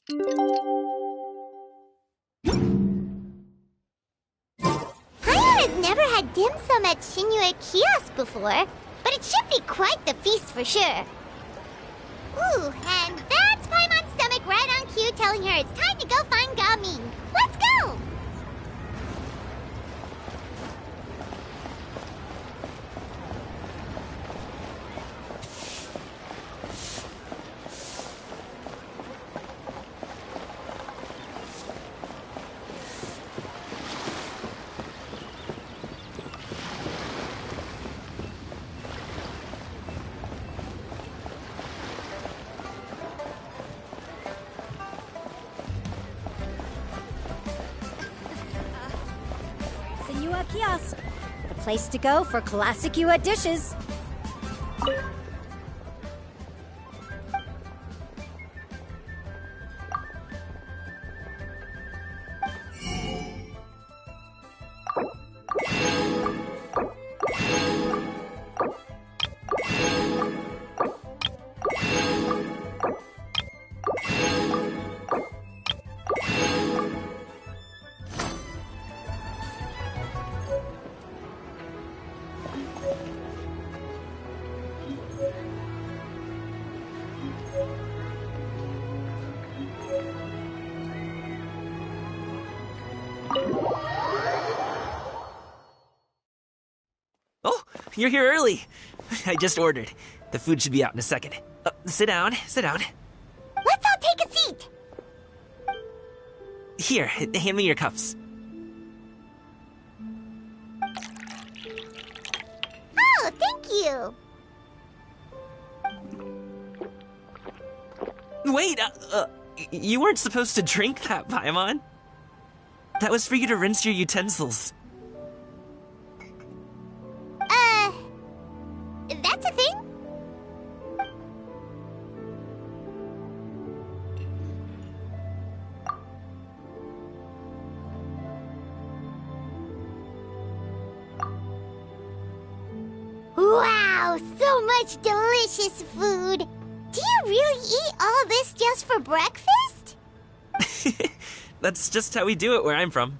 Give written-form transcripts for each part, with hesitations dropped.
Paimon has never had dim sum at Shinua Kiosk before, but it should be quite the feast for sure. Ooh, and that's Paimon's stomach right on cue telling her it's time to go find Gaming. Let's go! Kiosk, the place to go for classic Yua dishes. Oh, you're here early. I just ordered. The food should be out in a second. Sit down, sit down. Let's all take a seat. Here, hand me your cups. Oh, thank you. Wait, you weren't supposed to drink that, Paimon. That was for you to rinse your utensils. That's a thing? Wow, so much delicious food. Do you really eat all this just for breakfast? That's just how we do it where I'm from.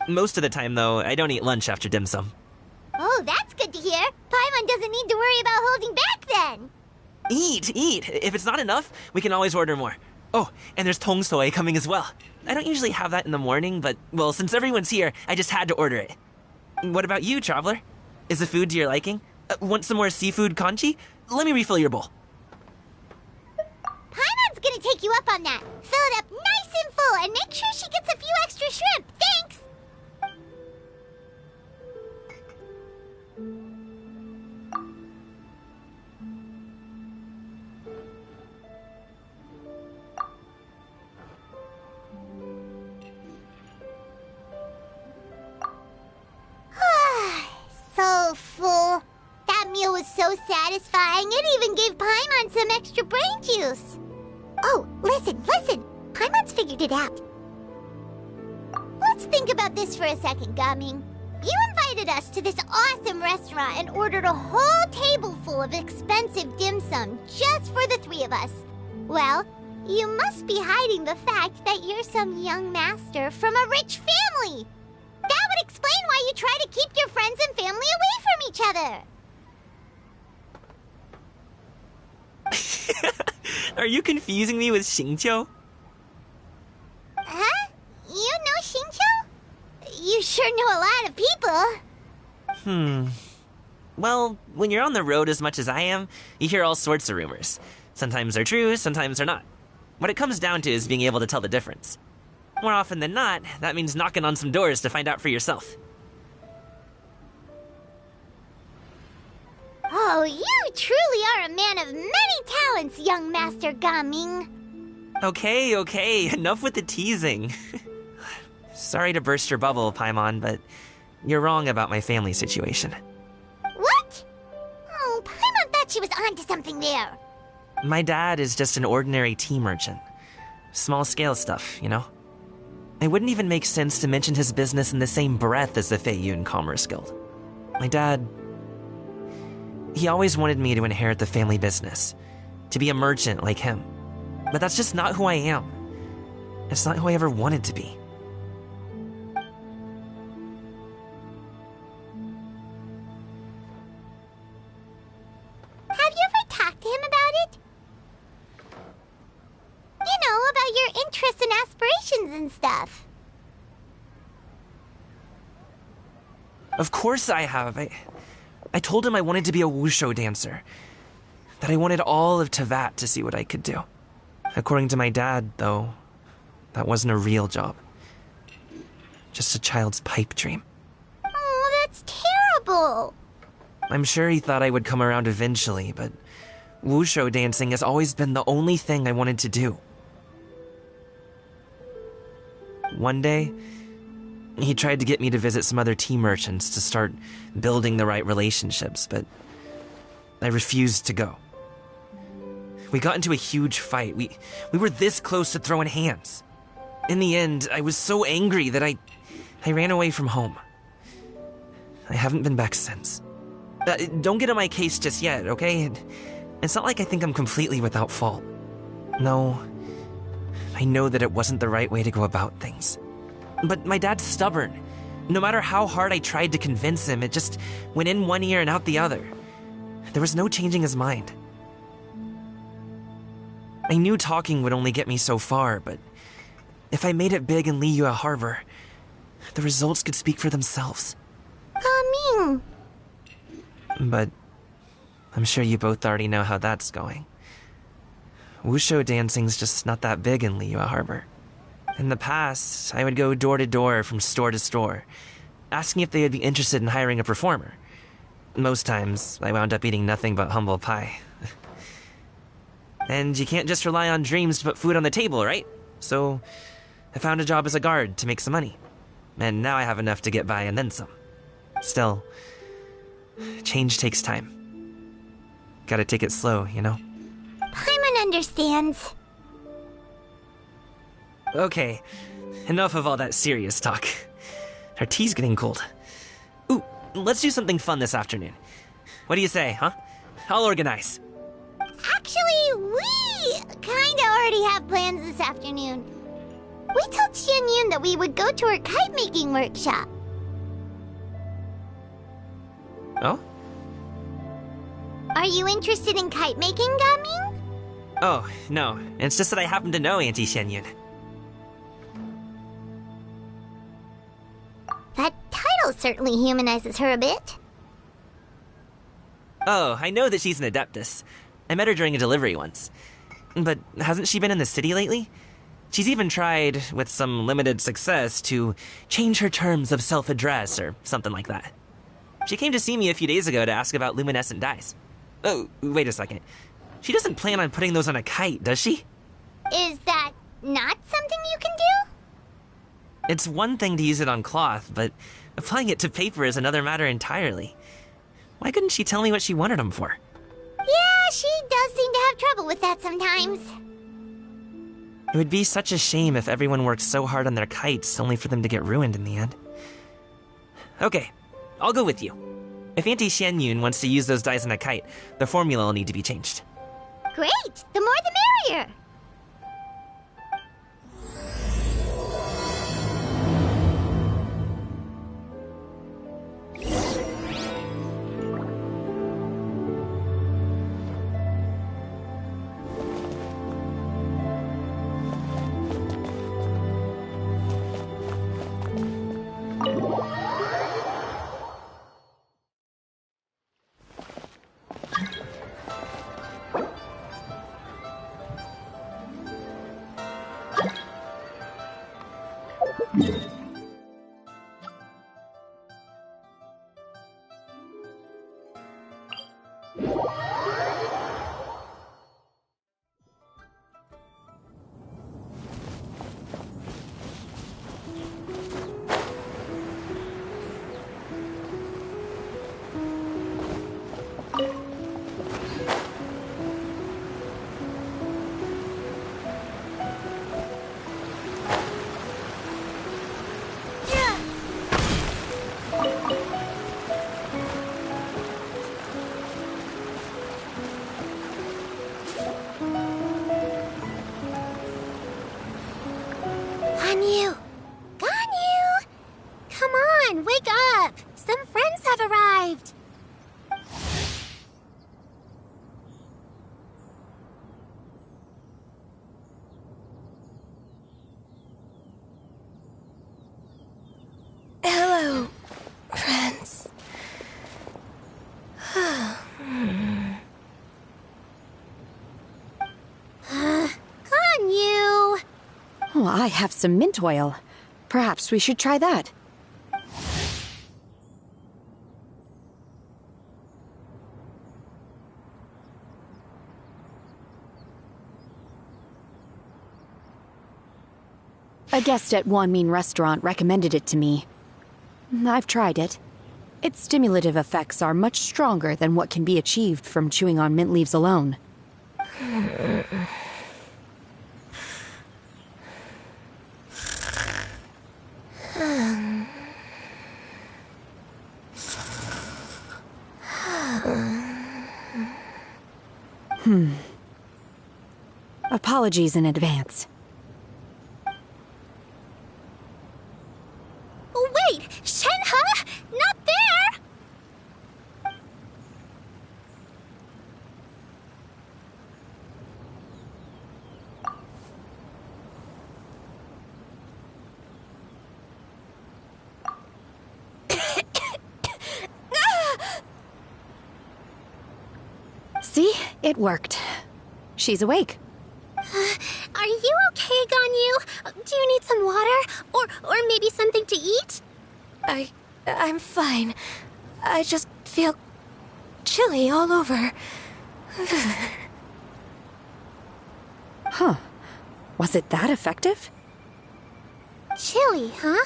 Most of the time, though, I don't eat lunch after dim sum. Oh, that's good to hear. Paimon doesn't need to worry about holding back then. Eat, eat. If it's not enough, we can always order more. Oh, and there's tong soy coming as well. I don't usually have that in the morning, but, well, since everyone's here, I just had to order it. What about you, traveler? Is the food to your liking? Want some more seafood congee? Let me refill your bowl. Paimon's gonna take you up on that. Fill it up nice and full and make sure she gets a few extra shrimp. Thanks! So full. That meal was so satisfying, it even gave Paimon some extra brain juice. Oh, listen. Paimon's figured it out. Let's think about this for a second, Gaming. You invited us to this awesome restaurant and ordered a whole table full of expensive dim sum just for the three of us. Well, you must be hiding the fact that you're some young master from a rich family. That would explain why you try to keep your friends and family away from each other. Are you confusing me with Xingqiu? Huh? You know Xingqiu? You sure know a lot of people. Well, when you're on the road as much as I am, you hear all sorts of rumors. Sometimes they're true, sometimes they're not. What it comes down to is being able to tell the difference. More often than not, that means knocking on some doors to find out for yourself. Oh, you truly are a man of many talents, young Master Gaming. Okay, enough with the teasing. Sorry to burst your bubble, Paimon, but you're wrong about my family situation. What? Oh, Paimon thought she was onto something there. My dad is just an ordinary tea merchant. Small-scale stuff, you know? It wouldn't even make sense to mention his business in the same breath as the Feiyun Commerce Guild. My dad... he always wanted me to inherit the family business, to be a merchant like him. But that's just not who I am. It's not who I ever wanted to be. Have you ever talked to him about it? You know, about your interests and aspirations and stuff. Of course I have. I told him I wanted to be a wushu dancer. That I wanted all of Tevat to see what I could do. According to my dad, though, that wasn't a real job. Just a child's pipe dream. Oh, that's terrible. I'm sure he thought I would come around eventually, but wushu dancing has always been the only thing I wanted to do. One day, he tried to get me to visit some other tea merchants to start building the right relationships, but I refused to go. We got into a huge fight. We were this close to throwing hands. In the end, I was so angry that I ran away from home. I haven't been back since. Don't get on my case just yet, okay? It's not like I think I'm completely without fault. No, I know that it wasn't the right way to go about things. But my dad's stubborn. No matter how hard I tried to convince him, it just went in one ear and out the other. There was no changing his mind. I knew talking would only get me so far, but if I made it big in Liyue Harbor, the results could speak for themselves. Ming. But I'm sure you both already know how that's going. Wushu dancing's just not that big in Liyue Harbor. In the past, I would go door to door from store to store, asking if they would be interested in hiring a performer. Most times, I wound up eating nothing but humble pie. And you can't just rely on dreams to put food on the table, right? So, I found a job as a guard to make some money. And now I have enough to get by and then some. Still, change takes time. Gotta take it slow, you know? Paimon understands. Okay, enough of all that serious talk. Our tea's getting cold. Ooh, let's do something fun this afternoon. What do you say, huh? I'll organize. Actually, we kinda already have plans this afternoon. We told Xianyun that we would go to her kite-making workshop. Oh? Are you interested in kite-making, Gaming? Oh, no. It's just that I happen to know Auntie Xianyun. That title certainly humanizes her a bit. Oh, I know that she's an Adeptus. I met her during a delivery once. But hasn't she been in the city lately? She's even tried, with some limited success, to change her terms of self-address or something like that. She came to see me a few days ago to ask about luminescent dyes. Oh, wait a second. She doesn't plan on putting those on a kite, does she? Is that not something you can do? It's one thing to use it on cloth, but applying it to paper is another matter entirely. Why couldn't she tell me what she wanted them for? Yeah, she does seem to have trouble with that sometimes. It would be such a shame if everyone worked so hard on their kites only for them to get ruined in the end. Okay, I'll go with you. If Auntie Xianyun wants to use those dyes on a kite, the formula will need to be changed. Great! The more the merrier! Ganyu! Ganyu! Come on, wake up! Some friends have arrived! Hello, friends. Ganyu! Oh, I have some mint oil. Perhaps we should try that. A guest at Wanmin restaurant recommended it to me. I've tried it. Its stimulative effects are much stronger than what can be achieved from chewing on mint leaves alone. Apologies in advance. Wait! Shenhe? Not there! See? It worked. She's awake. Are you okay, Ganyu? Do you need some water? Or maybe something to eat? I'm fine. I just feel chilly all over. Huh. Was it that effective? Chilly, huh?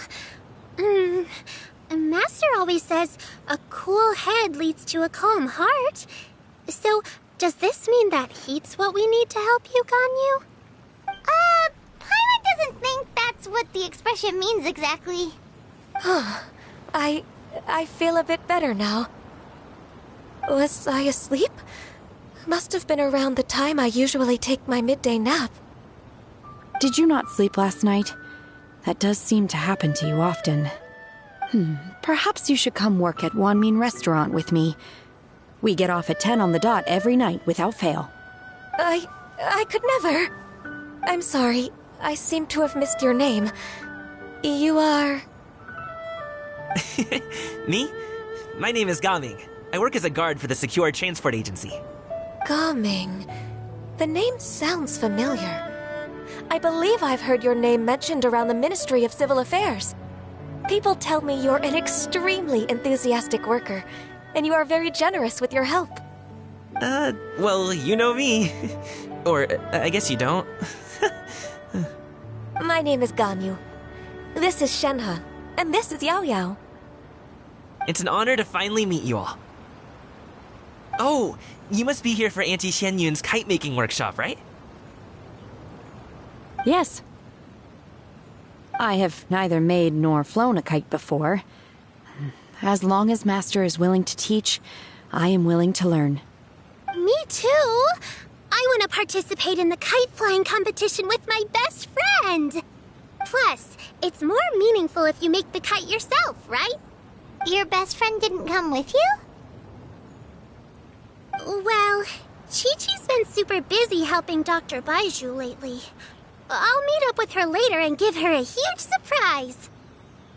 Master always says a cool head leads to a calm heart. So, does this mean that heat's what we need to help you, Ganyu? Paimon doesn't think that's what the expression means exactly. I feel a bit better now. Was I asleep? Must have been around the time I usually take my midday nap. Did you not sleep last night? That does seem to happen to you often. Perhaps you should come work at Wanmin restaurant with me. We get off at 10 on the dot every night without fail. I could never. I'm sorry. I seem to have missed your name. You are... Me? My name is Gaming. I work as a guard for the Secure Transport Agency. Gaming. The name sounds familiar. I believe I've heard your name mentioned around the Ministry of Civil Affairs. People tell me you're an extremely enthusiastic worker, and you are very generous with your help. Well, you know me. Or, I guess you don't. My name is Ganyu. This is Shenhe, and this is Yao Yao. It's an honor to finally meet you all. Oh, you must be here for Auntie Xianyun's kite-making workshop, right? Yes. I have neither made nor flown a kite before. As long as Master is willing to teach, I am willing to learn. Me too! I want to participate in the kite flying competition with my best friend! Plus, it's more meaningful if you make the kite yourself, right? Your best friend didn't come with you? Well, Chi-Chi's been super busy helping Dr. Baizhu lately. I'll meet up with her later and give her a huge surprise.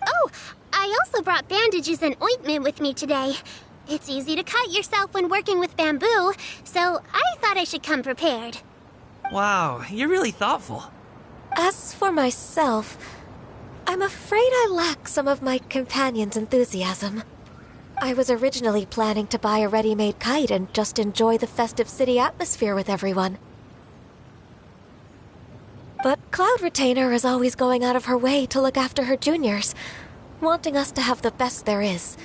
Oh, I also brought bandages and ointment with me today. It's easy to cut yourself when working with bamboo, so I thought I should come prepared. Wow, you're really thoughtful. As for myself, I'm afraid I lack some of my companion's enthusiasm. I was originally planning to buy a ready-made kite and just enjoy the festive city atmosphere with everyone. But Cloud Retainer is always going out of her way to look after her juniors, wanting us to have the best there is.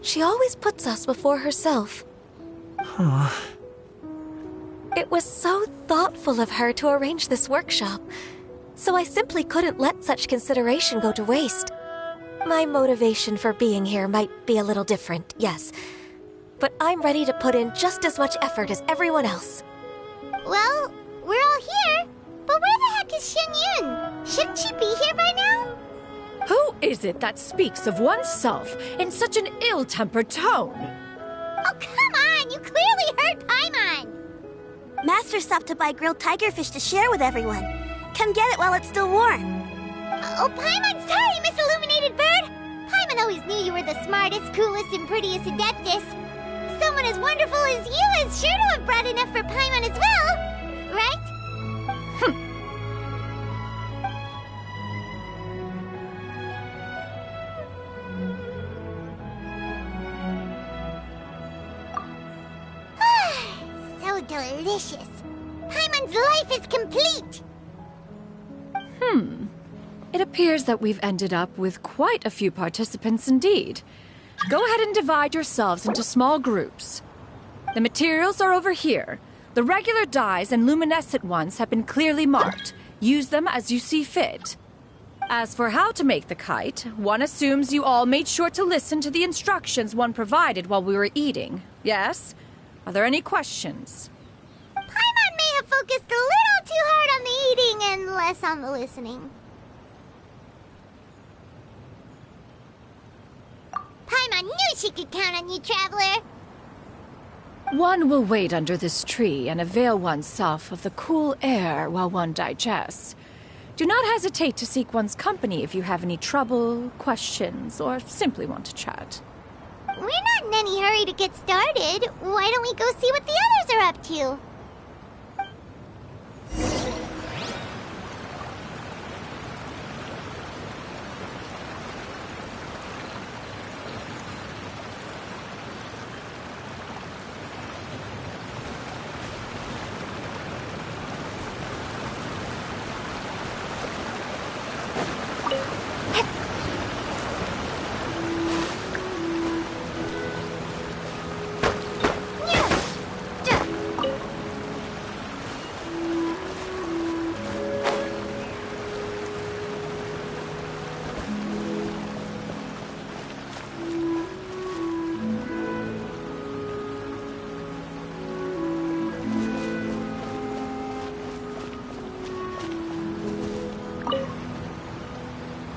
She always puts us before herself. It was so thoughtful of her to arrange this workshop, so I simply couldn't let such consideration go to waste. My motivation for being here might be a little different, yes, but I'm ready to put in just as much effort as everyone else. Well, we're all here, but where the heck is Shenyun? Shouldn't she be here by now? Who is it that speaks of oneself in such an ill-tempered tone? Oh, come on! You clearly heard Paimon! Master stopped to buy grilled tigerfish to share with everyone. Come get it while it's still warm. Oh, Paimon, sorry, Miss Illuminated Bird! Paimon always knew you were the smartest, coolest, and prettiest Adeptus. Someone as wonderful as you is sure to have brought enough for Paimon as well, right? So delicious. Paimon's life is complete. It appears that we've ended up with quite a few participants indeed. Go ahead and divide yourselves into small groups. The materials are over here. The regular dyes and luminescent ones have been clearly marked. Use them as you see fit. As for how to make the kite, one assumes you all made sure to listen to the instructions one provided while we were eating. Yes? Are there any questions? Paimon may have focused a little too hard on the eating and less on the listening. Paimon knew she could count on you, Traveler. One will wait under this tree and avail oneself of the cool air while one digests. Do not hesitate to seek one's company if you have any trouble, questions, or simply want to chat. We're not in any hurry to get started. Why don't we go see what the others are up to?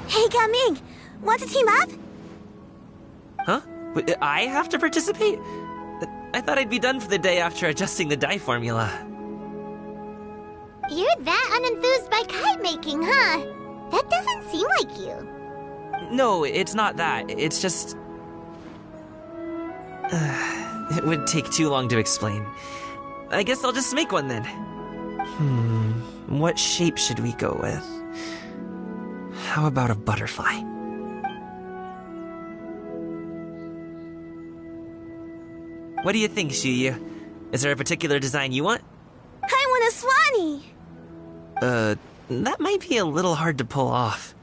Hey, Gaming! Want to team up? Huh? I have to participate? I thought I'd be done for the day after adjusting the dye formula. You're that unenthused by kite making, huh? That doesn't seem like you. No, it's not that. It's just... it would take too long to explain. I guess I'll just make one then. What shape should we go with? How about a butterfly? What do you think, Shuyu? Is there a particular design you want? I want a swanee! That might be a little hard to pull off.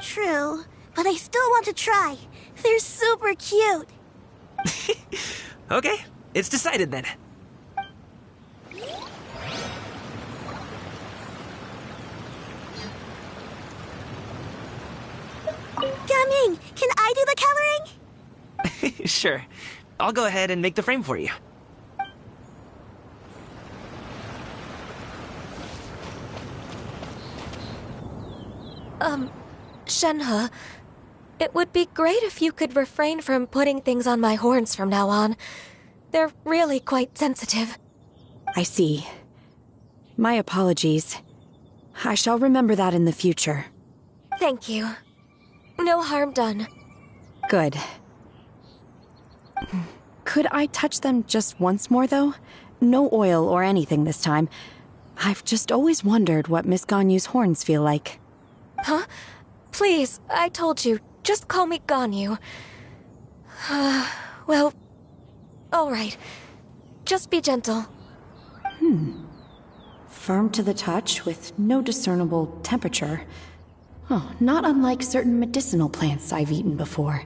True, but I still want to try. They're super cute. Okay, it's decided then. Gaming, can I do the coloring? Sure. I'll go ahead and make the frame for you. Shenhe, it would be great if you could refrain from putting things on my horns from now on. They're really quite sensitive. I see. My apologies. I shall remember that in the future. Thank you. No harm done. Good. Could I touch them just once more, though? No oil or anything this time. I've just always wondered what Miss Ganyu's horns feel like. Huh? Please, I told you. Just call me Ganyu. Well, all right. Just be gentle. Firm to the touch with no discernible temperature. Oh, not unlike certain medicinal plants I've eaten before.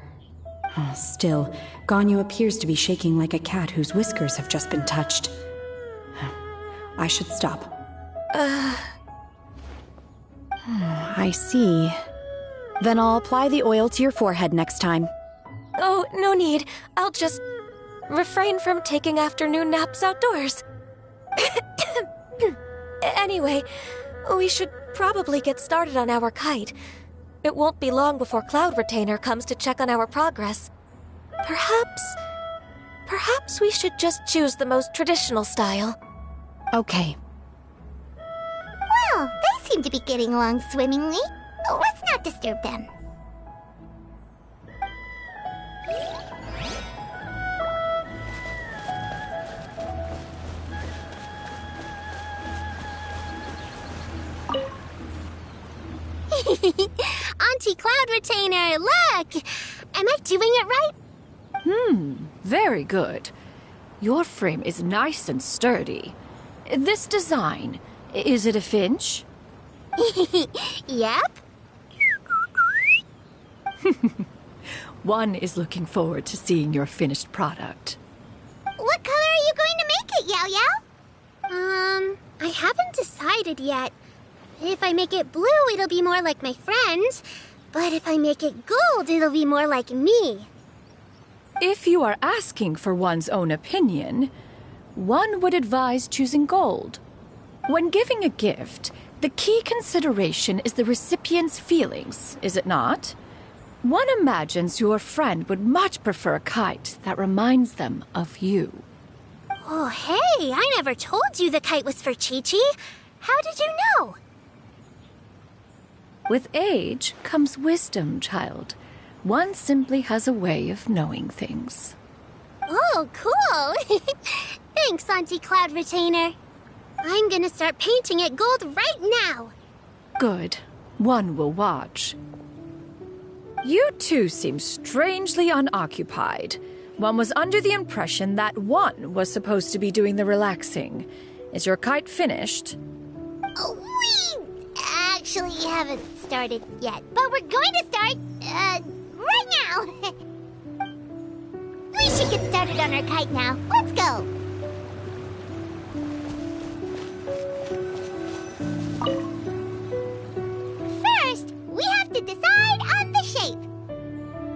Oh, still, Ganyu appears to be shaking like a cat whose whiskers have just been touched. I should stop. I see. Then I'll apply the oil to your forehead next time. Oh, no need. I'll just refrain from taking afternoon naps outdoors. Anyway, we should probably get started on our kite. It won't be long before Cloud Retainer comes to check on our progress. Perhaps we should just choose the most traditional style. Okay. Well, they seem to be getting along swimmingly. Let's not disturb them. Auntie Cloud Retainer, look! Am I doing it right? Very good. Your frame is nice and sturdy. This design, is it a finch? Yep. One is looking forward to seeing your finished product. What color are you going to make it, Yao Yao? I haven't decided yet. If I make it blue, it'll be more like my friend. But if I make it gold, it'll be more like me. If you are asking for one's own opinion, one would advise choosing gold. When giving a gift, the key consideration is the recipient's feelings, is it not? One imagines your friend would much prefer a kite that reminds them of you. Oh, hey, I never told you the kite was for Chi-Chi. How did you know? With age comes wisdom, child. One simply has a way of knowing things. Oh, cool. Thanks, Auntie Cloud Retainer. I'm gonna start painting it gold right now. Good. One will watch. You two seem strangely unoccupied. One was under the impression that one was supposed to be doing the relaxing. Is your kite finished? We actually haven't started yet, but we're going to start, right now. We should get started on our kite now. Let's go. First, we have to decide on the shape.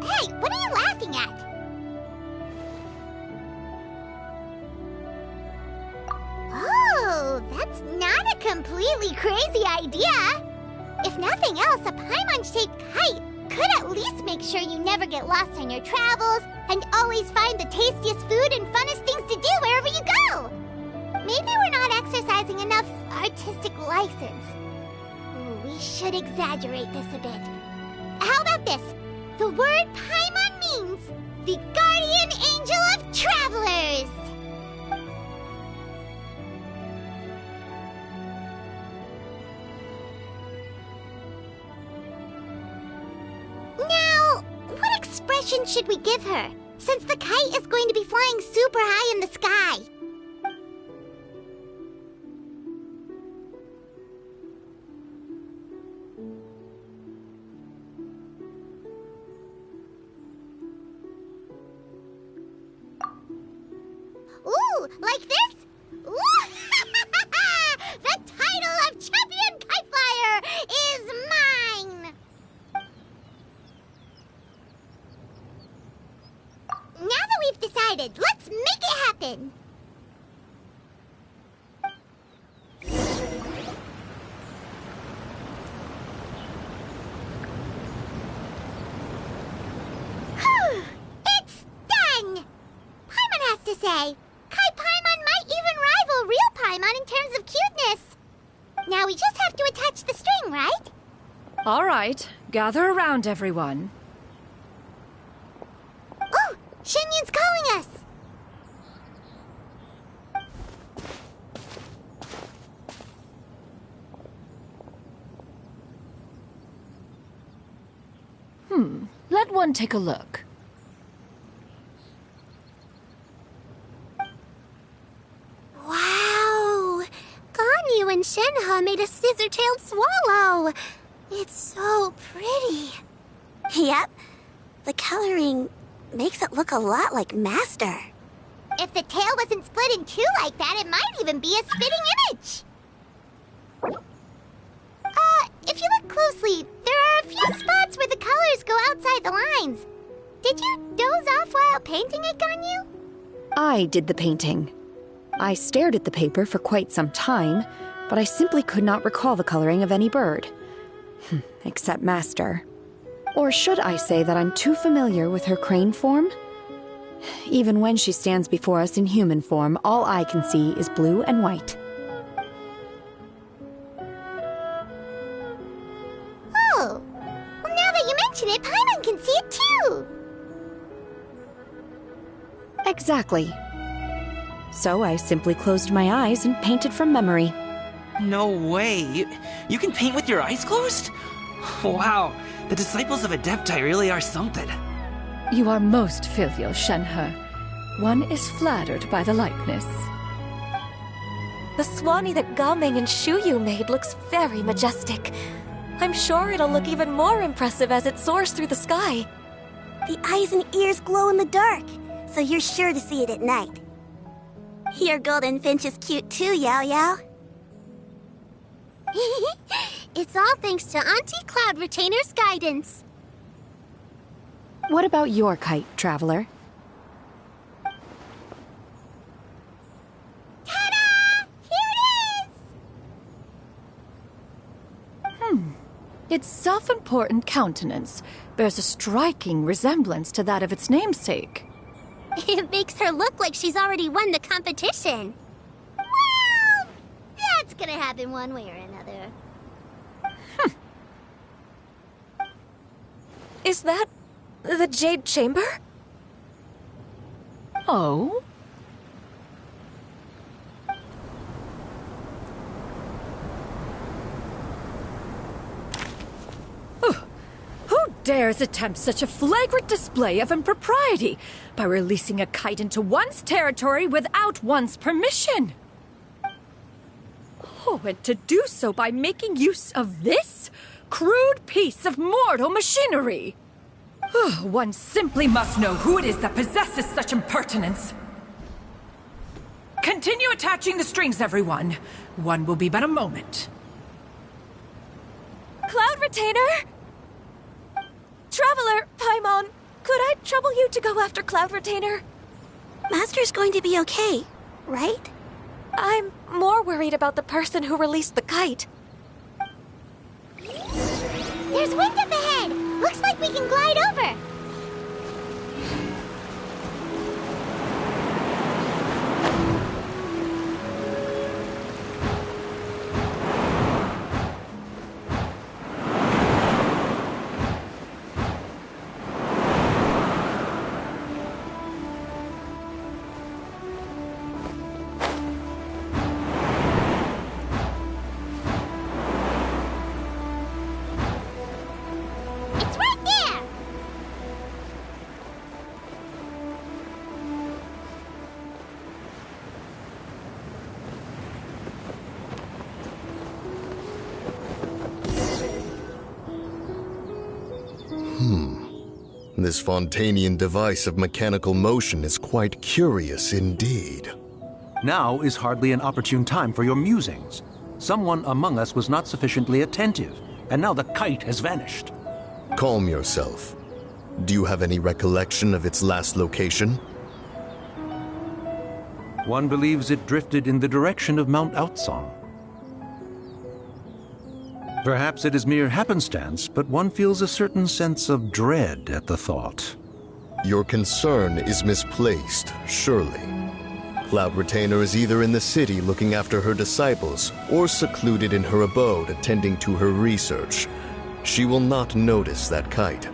Hey, what are you laughing at? Oh, that's not a completely crazy idea. If nothing else, a Paimon-shaped kite could at least make sure you never get lost on your travels and always find the tastiest food and funnest things to do wherever you go. Maybe we're not exercising enough artistic license. Ooh, we should exaggerate this a bit. How about this? The word Paimon means the guardian angel of travelers. Now, what expression should we give her, since the kite is going to be flying super high in the sky? Ooh, like this? Ooh! The title of Champion Kite Flyer is mine! Now that we've decided, let's make it happen! Whew! It's done! Paimon has to say, Kai Paimon might even rival real Paimon in terms of cuteness. Now we just have to attach the string, right? All right, gather around, everyone. Oh, Shenyun's calling us. Let one take a look. Wow! Ganyu and Shenhe made a scissor-tailed swallow. It's so pretty. Yep. The coloring makes it look a lot like Master. If the tail wasn't split in two like that, it might even be a spitting image. If you look closely, there are a few spots where the colors go outside the lines. Did you doze off while painting it, Ganyu? I did the painting. I stared at the paper for quite some time, but I simply could not recall the coloring of any bird. Except Master. Or should I say that I'm too familiar with her crane form? Even when she stands before us in human form, all I can see is blue and white. Oh, well, now that you mention it, Paimon can see it too. Exactly. So I simply closed my eyes and painted from memory. No way. You can paint with your eyes closed? Wow. The disciples of Adepti really are something. You are most filial, Shenhe. One is flattered by the likeness. The Swanee that Gaming and Shuyu made looks very majestic. I'm sure it'll look even more impressive as it soars through the sky. The eyes and ears glow in the dark, so you're sure to see it at night. Your golden finch is cute too, Yao Yao. It's all thanks to Auntie Cloud Retainer's guidance. What about your kite, Traveler? Ta-da! Here it is! Its self-important countenance bears a striking resemblance to that of its namesake. It makes her look like she's already won the competition. Well, that's gonna happen one way or another. Is that the Jade Chamber? Oh? Who dares attempt such a flagrant display of impropriety by releasing a kite into one's territory without one's permission? Oh, and to do so by making use of this crude piece of mortal machinery. One simply must know who it is that possesses such impertinence. Continue attaching the strings, everyone. One will be but a moment. Cloud Retainer? Traveler, Paimon, could I trouble you to go after Cloud Retainer? Master's going to be okay, right? I'm more worried about the person who released the kite. There's wind up ahead! Looks like we can glide over! It's right there! This Fontanian device of mechanical motion is quite curious indeed. Now is hardly an opportune time for your musings. Someone among us was not sufficiently attentive, and now the kite has vanished. Calm yourself. Do you have any recollection of its last location? One believes it drifted in the direction of Mount Outsong. Perhaps it is mere happenstance, but one feels a certain sense of dread at the thought. Your concern is misplaced, surely. Cloud Retainer is either in the city looking after her disciples, or secluded in her abode attending to her research. She will not notice that kite.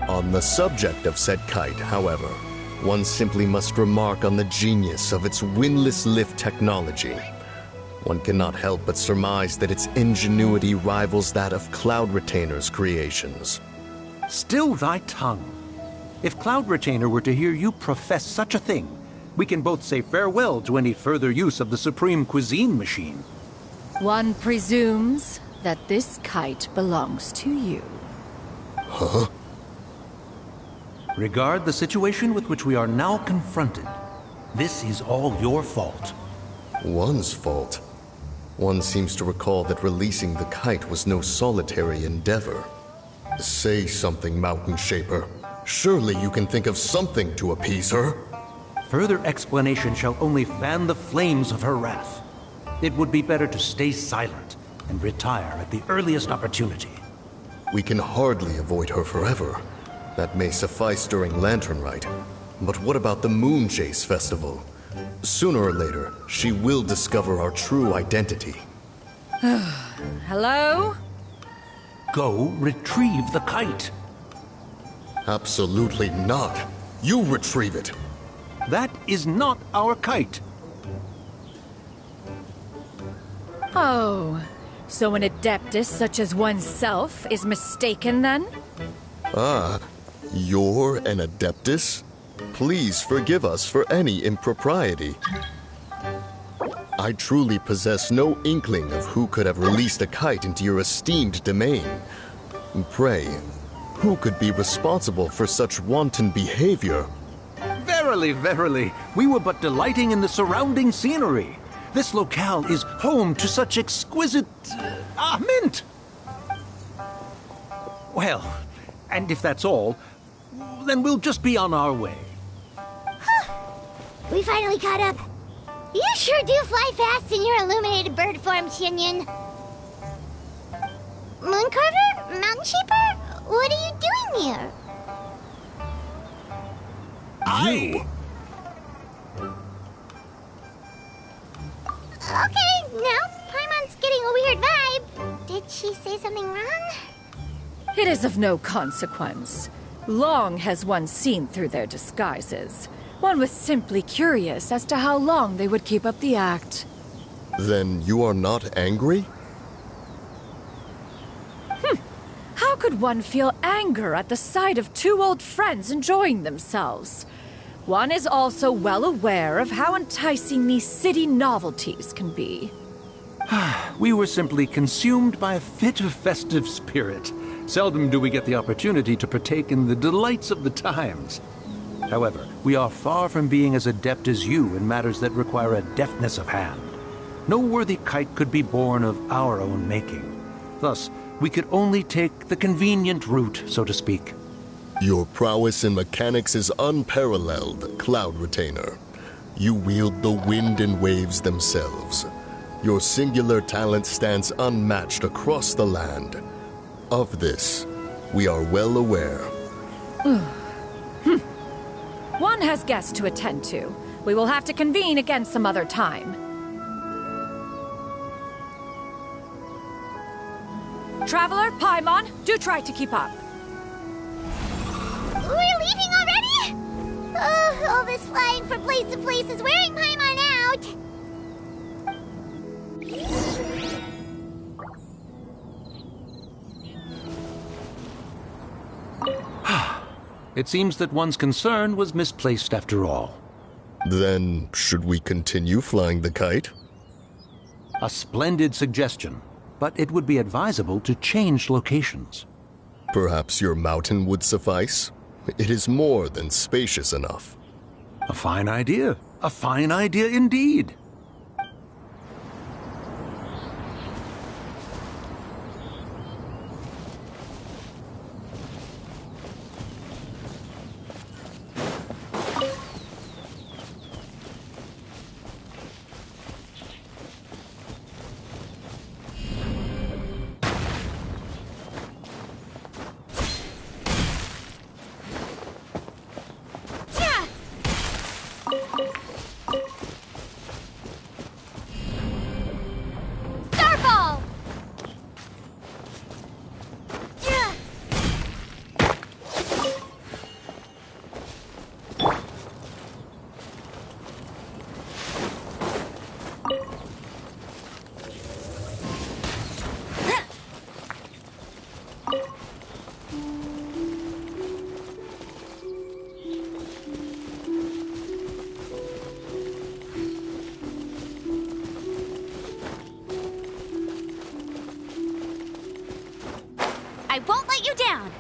On the subject of said kite, however, one simply must remark on the genius of its windless lift technology. One cannot help but surmise that its ingenuity rivals that of Cloud Retainer's creations. Still thy tongue. If Cloud Retainer were to hear you profess such a thing, we can both say farewell to any further use of the Supreme Cuisine Machine. One presumes that this kite belongs to you. Huh? Regard the situation with which we are now confronted. This is all your fault. One's fault? One seems to recall that releasing the kite was no solitary endeavor. Say something, Mountain Shaper. Surely you can think of something to appease her. Further explanation shall only fan the flames of her wrath. It would be better to stay silent and retire at the earliest opportunity. We can hardly avoid her forever. That may suffice during Lantern Rite. But what about the Moon Chase Festival? Sooner or later, she will discover our true identity. Hello? Go retrieve the kite. Absolutely not. You retrieve it. That is not our kite. Oh, so an adeptus such as oneself is mistaken then? Ah, you're an Adeptus? Please forgive us for any impropriety. I truly possess no inkling of who could have released a kite into your esteemed domain. Pray, who could be responsible for such wanton behavior? Verily, verily, we were but delighting in the surrounding scenery. This locale is home to such exquisite... mint! Well, and if that's all, then we'll just be on our way. We finally caught up. You sure do fly fast in your illuminated bird form, Shinyan. Mooncarver? Mountain Shaper? What are you doing here? Okay, now Paimon's getting a weird vibe. Did she say something wrong? It is of no consequence. Long has one seen through their disguises. One was simply curious as to how long they would keep up the act. Then you are not angry? How could one feel anger at the sight of two old friends enjoying themselves? One is also well aware of how enticing these city novelties can be. We were simply consumed by a fit of festive spirit. Seldom do we get the opportunity to partake in the delights of the times. However, we are far from being as adept as you in matters that require a deftness of hand. No worthy kite could be born of our own making. Thus, we could only take the convenient route, so to speak. Your prowess in mechanics is unparalleled, Cloud Retainer. You wield the wind and waves themselves. Your singular talent stands unmatched across the land. Of this, we are well aware. One has guests to attend to. We will have to convene again some other time. Traveler, Paimon, do try to keep up. We're leaving already? Oh, all this flying from place to place is wearing Paimon out. It seems that one's concern was misplaced after all. Then, should we continue flying the kite? A splendid suggestion, but it would be advisable to change locations. Perhaps your mountain would suffice? It is more than spacious enough. A fine idea. A fine idea indeed. Starball! I won't let you down.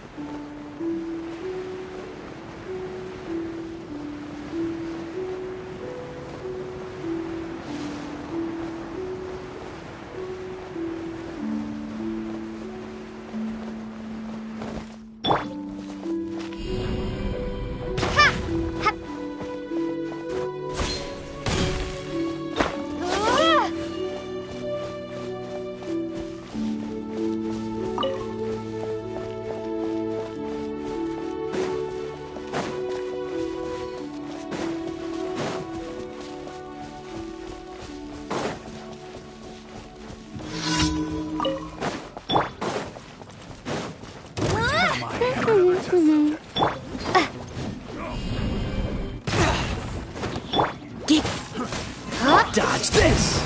this!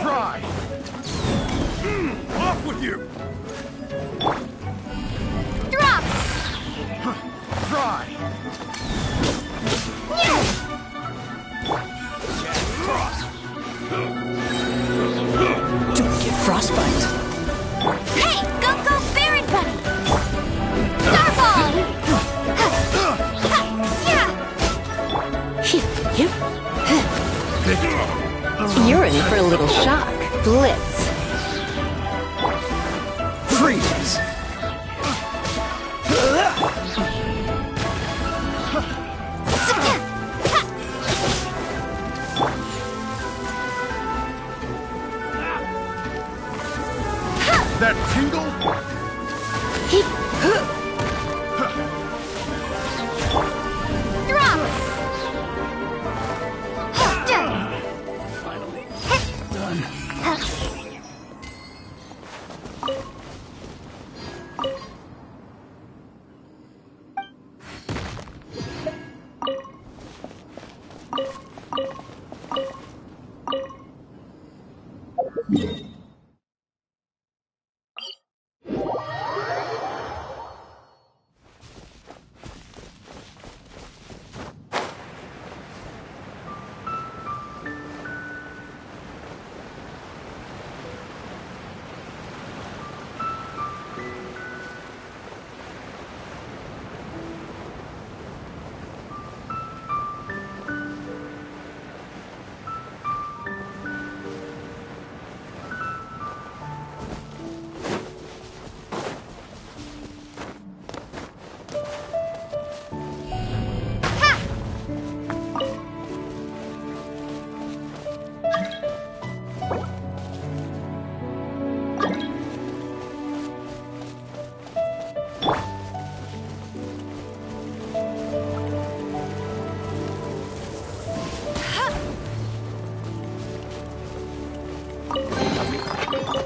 Fry! Off with you! Drop! Fry! Don't get frostbite. Hey, go, Baron Bunny! Starfall! You're in for a little shock. Blitz. Freeze! That tingle? Drop! Finally. Done.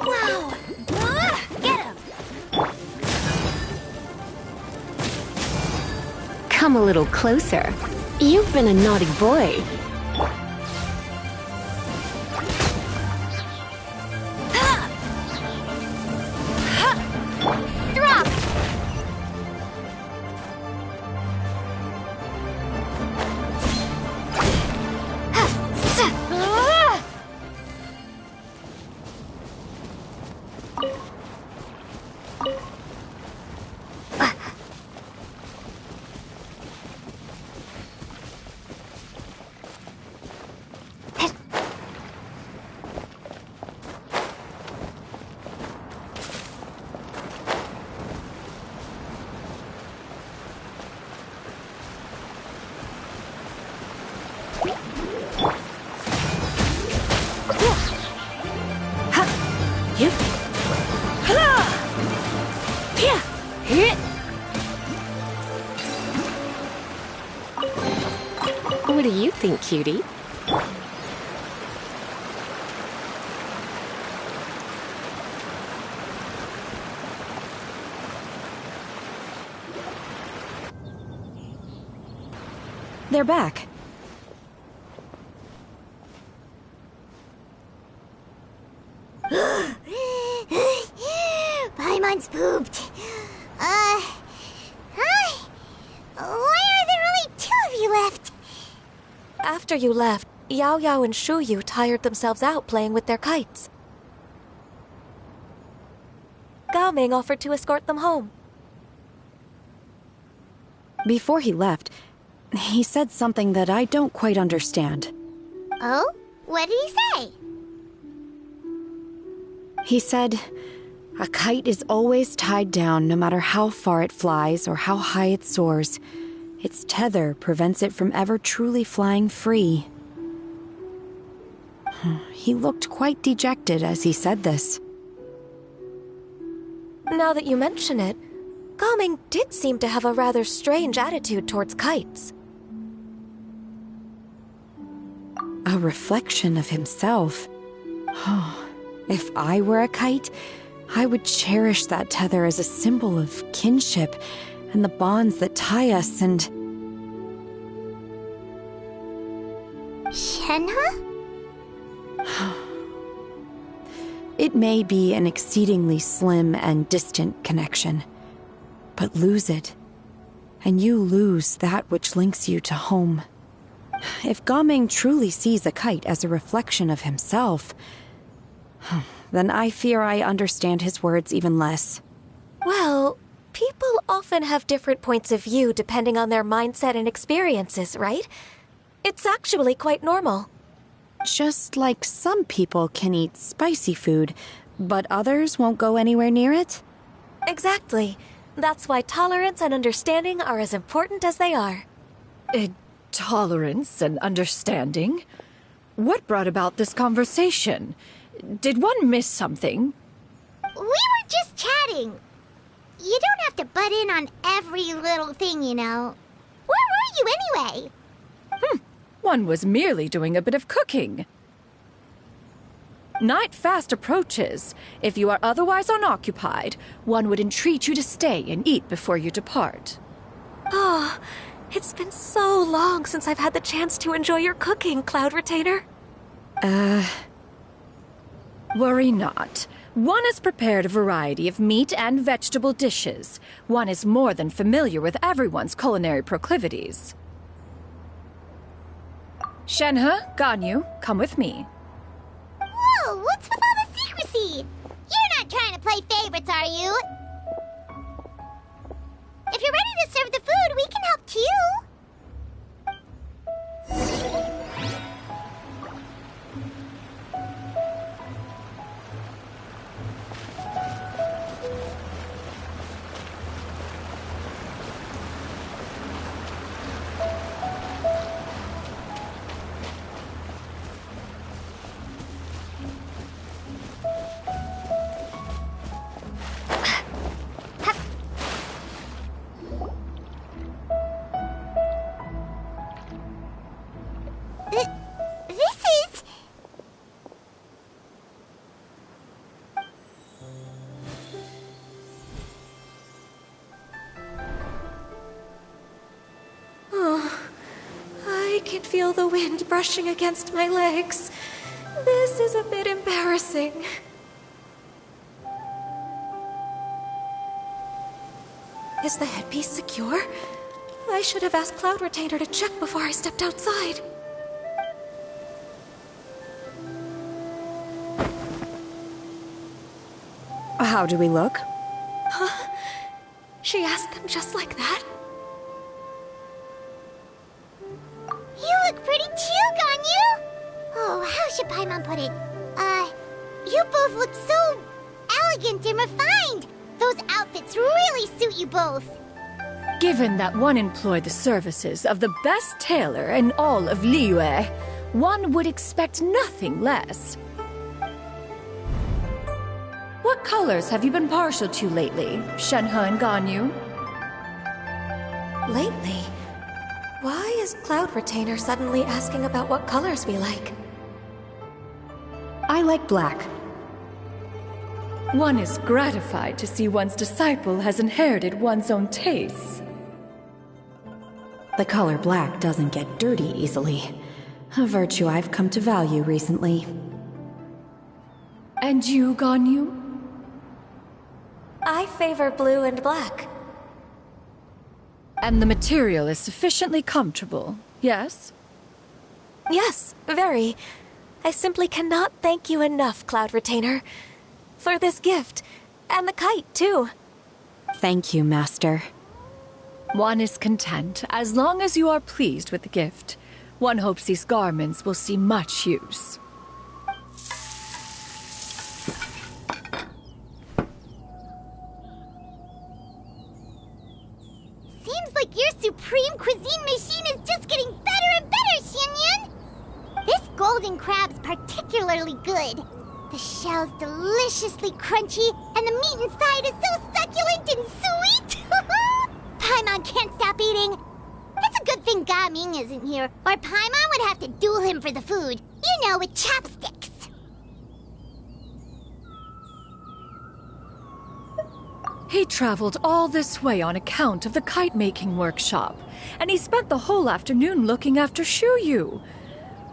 Wow! Get him! Come a little closer. You've been a naughty boy. Drop! What do you think, cutie? They're back. Paimon's pooped. Hi. Why are there only 2 of you left? After you left, Yao Yao and Shu Yu tired themselves out playing with their kites. Gao Ming offered to escort them home. Before he left, he said something that I don't quite understand. Oh? What did he say? He said, a kite is always tied down no matter how far it flies or how high it soars. Its tether prevents it from ever truly flying free. He looked quite dejected as he said this. Now that you mention it, Gao Ming did seem to have a rather strange attitude towards kites. A reflection of himself. If I were a kite, I would cherish that tether as a symbol of kinship and the bonds that tie us, and Shenhe? It may be an exceedingly slim and distant connection, but lose it, and you lose that which links you to home. If Gaming truly sees a kite as a reflection of himself, then I fear I understand his words even less. Well, people often have different points of view depending on their mindset and experiences, right? It's actually quite normal. Just like some people can eat spicy food, but others won't go anywhere near it? Exactly. That's why tolerance and understanding are as important as they are. Tolerance and understanding? What brought about this conversation? Did one miss something? We were just chatting. You don't have to butt in on every little thing, you know. Where were you anyway? One was merely doing a bit of cooking. Night fast approaches. If you are otherwise unoccupied, one would entreat you to stay and eat before you depart. Oh, it's been so long since I've had the chance to enjoy your cooking, Cloud Retainer. Worry not. One has prepared a variety of meat and vegetable dishes. One is more than familiar with everyone's culinary proclivities. Shenhe, Ganyu, come with me. Whoa, what's with all the secrecy? You're not trying to play favorites, are you? If you're ready to serve the food, we can help too. I can feel the wind brushing against my legs. This is a bit embarrassing. Is the headpiece secure? I should have asked Cloud Retainer to check before I stepped outside. How do we look? She asked them just like that? You look pretty too, Ganyu! Oh, how should Paimon put it? You both look so elegant and refined. Those outfits really suit you both. Given that one employed the services of the best tailor in all of Liyue, one would expect nothing less. What colors have you been partial to lately, Shenhe and Ganyu? Lately? Why is Cloud Retainer suddenly asking about what colors we like? I like black. One is gratified to see one's disciple has inherited one's own tastes. The color black doesn't get dirty easily, a virtue I've come to value recently. And you, Ganyu? I favor blue and black. And the material is sufficiently comfortable, yes? Yes, very. I simply cannot thank you enough, Cloud Retainer. For this gift. And the kite, too. Thank you, Master. One is content, as long as you are pleased with the gift. One hopes these garments will see much use. Seems like your supreme cuisine machine is just getting better and better, Xinyun! This golden crab's particularly good. The shell's deliciously crunchy, and the meat inside is so succulent and sweet! Paimon can't stop eating. It's a good thing Gaming isn't here, or Paimon would have to duel him for the food. You know, with chopsticks. He traveled all this way on account of the kite-making workshop, and he spent the whole afternoon looking after Shuyu.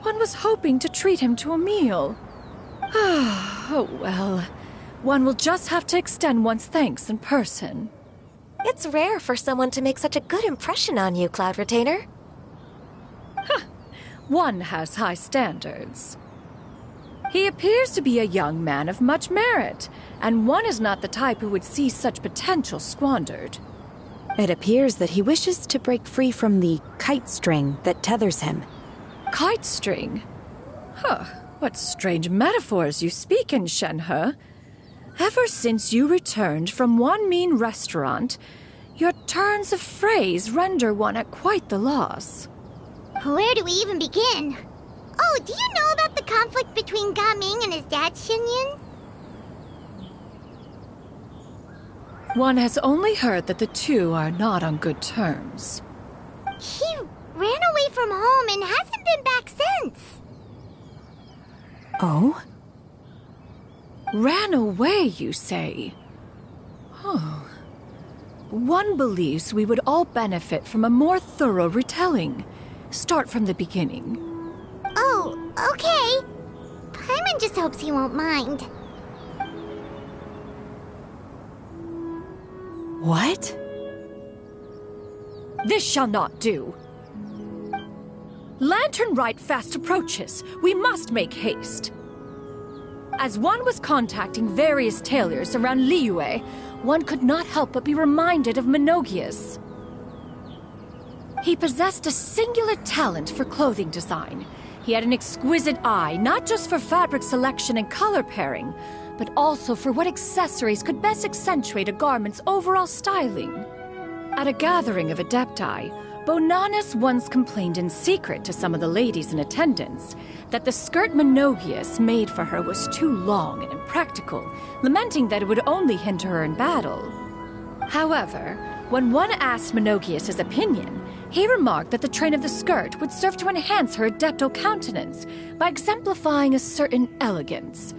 One was hoping to treat him to a meal. Oh well. One will just have to extend one's thanks in person. It's rare for someone to make such a good impression on you, Cloud Retainer. One has high standards. He appears to be a young man of much merit, and one is not the type who would see such potential squandered. It appears that he wishes to break free from the kite string that tethers him. Kite string? Huh, what strange metaphors you speak in, Shenhe. Ever since you returned from one mean restaurant, your turns of phrase render one at quite the loss. Where do we even begin? Oh, do you know about the conflict between Gaming and his dad, Xinyan? One has only heard that the two are not on good terms. He ran away from home and hasn't been back since. Oh? Ran away, you say? Oh. One believes we would all benefit from a more thorough retelling. Start from the beginning. Oh, okay. Paimon just hopes he won't mind. What? This shall not do. Lantern Rite fast approaches. We must make haste. As one was contacting various tailors around Liyue, one could not help but be reminded of Menogias. He possessed a singular talent for clothing design. He had an exquisite eye, not just for fabric selection and color pairing, but also for what accessories could best accentuate a garment's overall styling. At a gathering of Adepti, Bonanis once complained in secret to some of the ladies in attendance that the skirt Menogias made for her was too long and impractical, lamenting that it would only hinder her in battle. However, when one asked Menogias his opinion, he remarked that the train of the skirt would serve to enhance her adeptal countenance by exemplifying a certain elegance.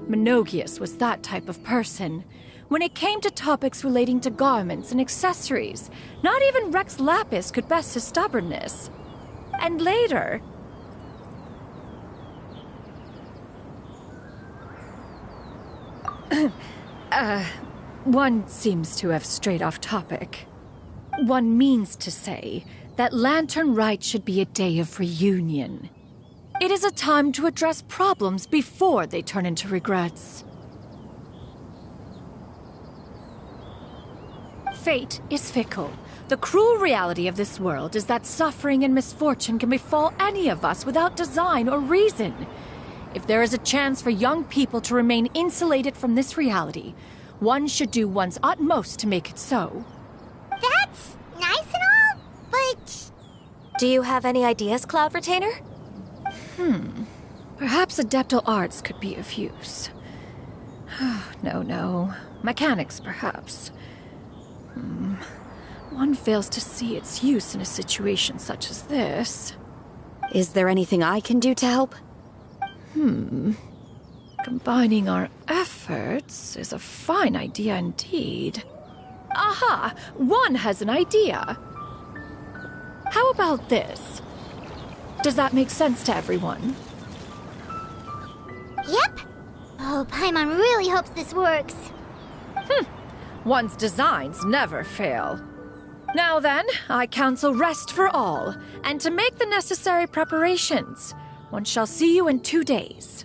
Menogias was that type of person. When it came to topics relating to garments and accessories, not even Rex Lapis could best his stubbornness. And later... one seems to have strayed off topic. One means to say that Lantern Rite should be a day of reunion. It is a time to address problems before they turn into regrets. Fate is fickle. The cruel reality of this world is that suffering and misfortune can befall any of us without design or reason. If there is a chance for young people to remain insulated from this reality, one should do one's utmost to make it so. That's nice and all, but... Do you have any ideas, Cloud Retainer? Perhaps adeptal arts could be of use. No. Mechanics, perhaps. One fails to see its use in a situation such as this. Is there anything I can do to help? Combining our efforts is a fine idea indeed. Aha! One has an idea! How about this? Does that make sense to everyone? Yep. Oh, Paimon really hopes this works. One's designs never fail. Now then, I counsel rest for all, and to make the necessary preparations. One shall see you in 2 days.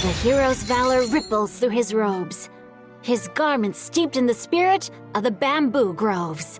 The hero's valor ripples through his robes, his garments steeped in the spirit of the bamboo groves.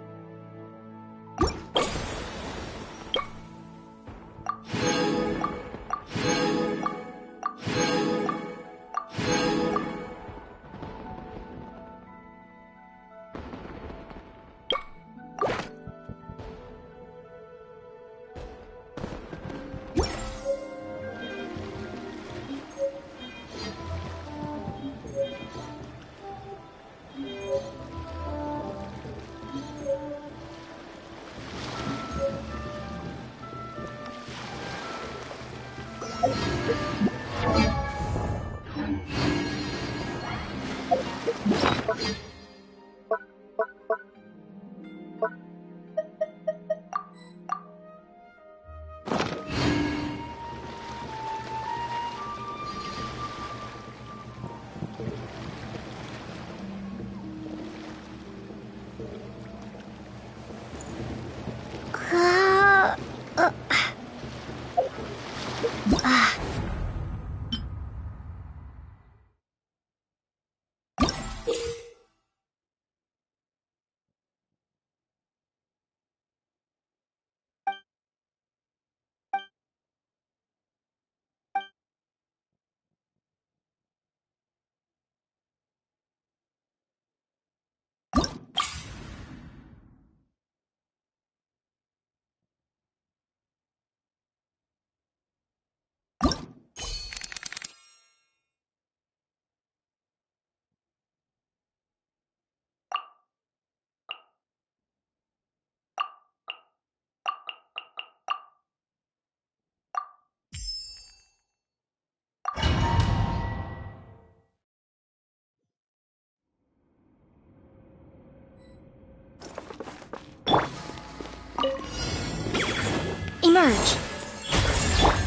Emerge.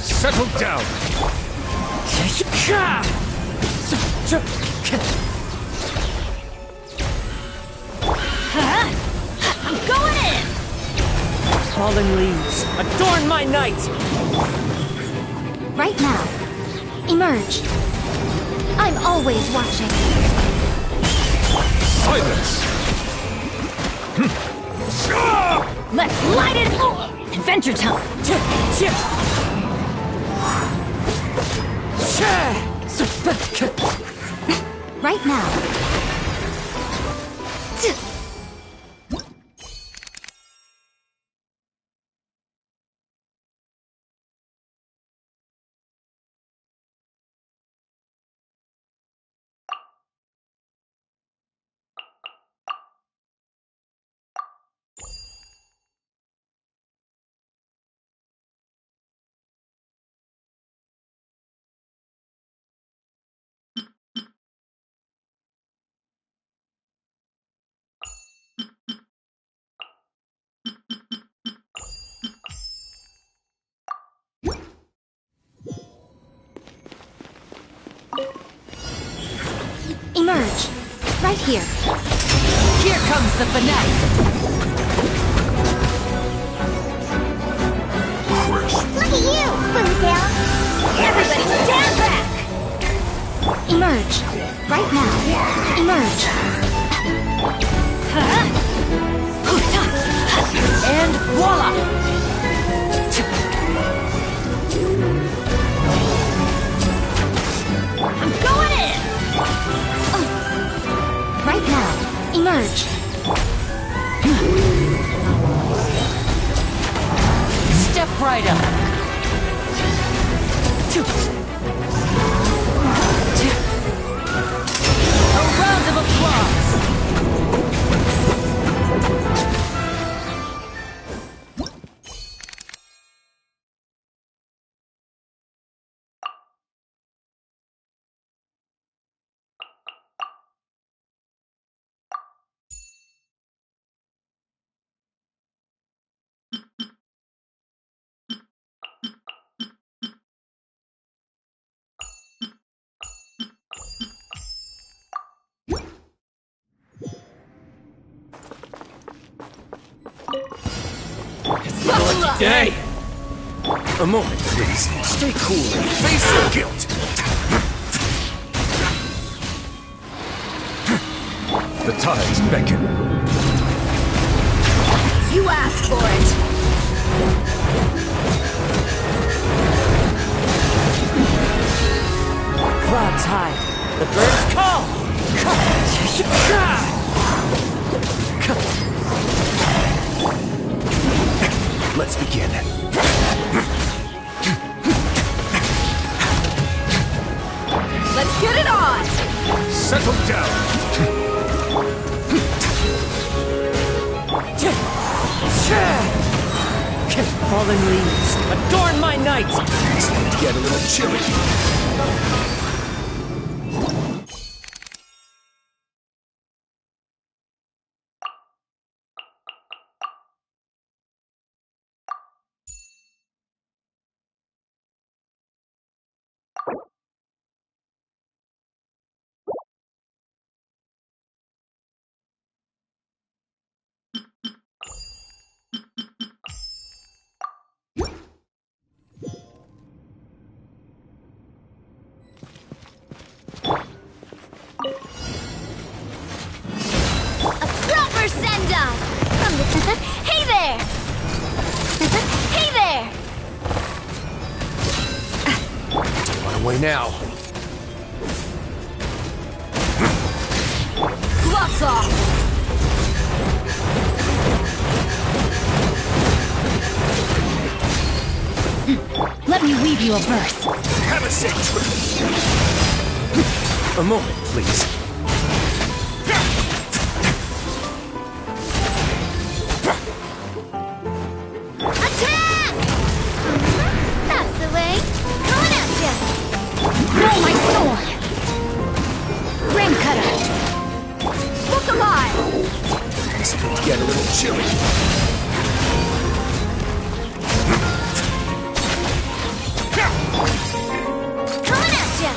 Settle down! I'm going in! Fallen leaves, adorn my night! Right now. Emerge. I'm always watching. Silence! Let's light it! Adventure time! Right now. Emerge. Right here. Here comes the finale! Look at you, Boomtail! Everybody stand back! Emerge. Right now. Emerge. And voila! I'm going in! Right now. Emerge. Step right up! A round of applause! Hey! A moment, please. Stay cool and face your guilt. The tides beckon. You asked for it! Clouds high. The birds call! Let's begin. Let's get it on! Settle down. Fallen leaves, adorn my night! It's going to get a little chilly. Proper send-off! Hey there! Hey there! Run away now. Gloves off! Let me weave you a verse. Have a safe trip. A moment, please. Attack! That's the way. Coming at ya! Roll my sword! Ring cutter! Look alive! It's going to get a little chilly. Coming at ya!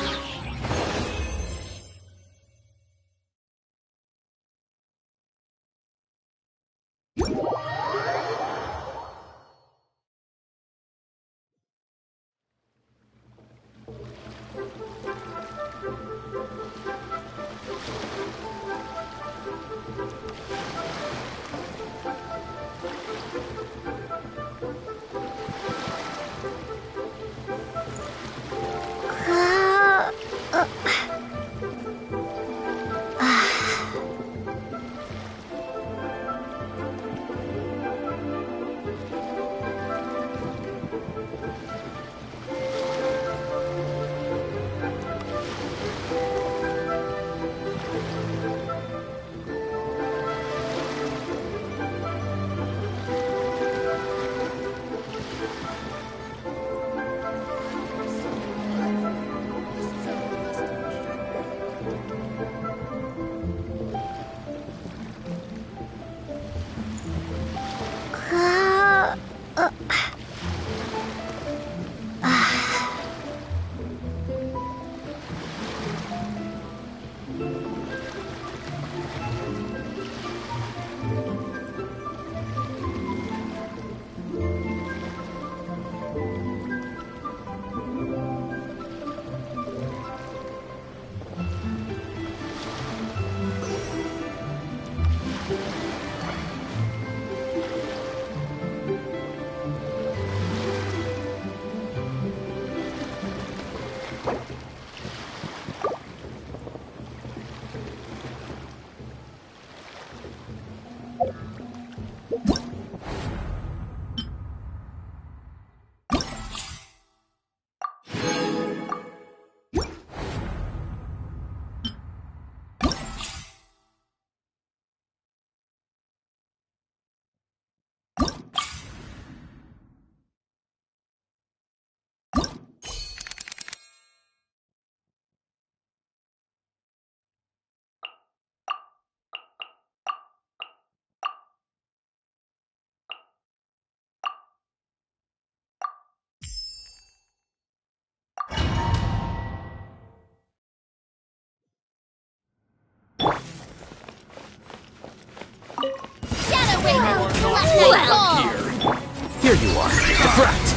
Here you are. Defract!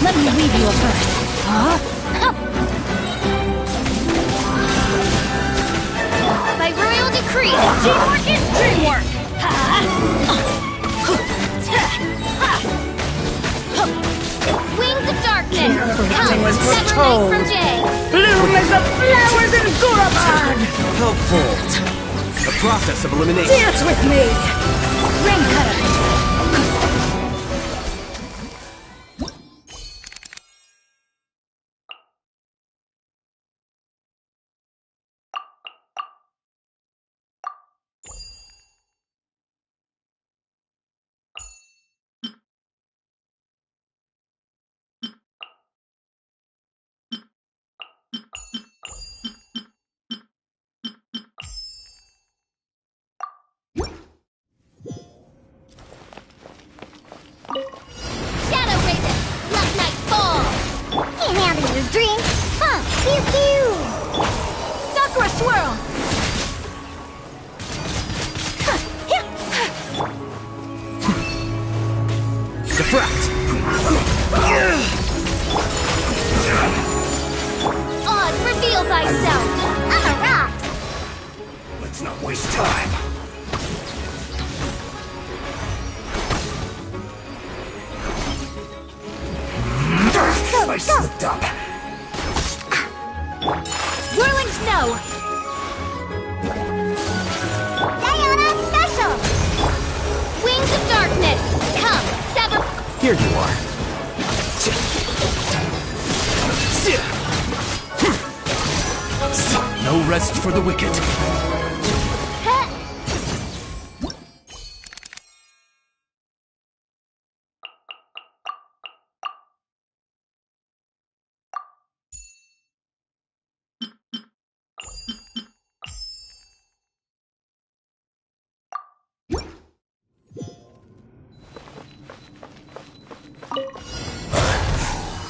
Let me leave you a verse. By royal decree, teamwork is dreamwork! Wings of darkness! Come, sever night from day! Bloom as the flowers in Gurabad! Helpful. The process of elimination. Dance with me! Raincutter. Shadow Raven! Let night fall! Can't handle your drink! Huh! Pew pew! Sakura Swirl! Defract! Oz, reveal thyself! I'm a rock! Let's not waste time. I slipped up. Whirling snow. Diana Special! Wings of darkness! Come, sever... Here you are. No rest for the wicked.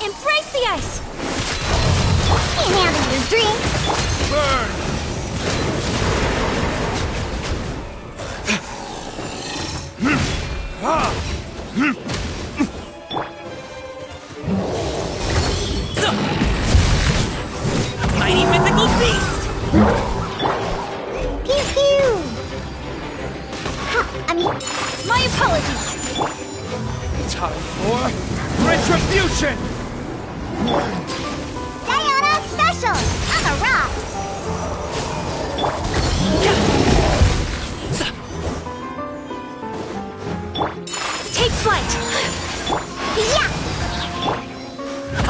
Embrace the ice! Can't handle your drink! Mighty mythical beast! Pew pew! My apologies! Time for retribution! Diana Special! I'm a rock! Take flight! Yeah!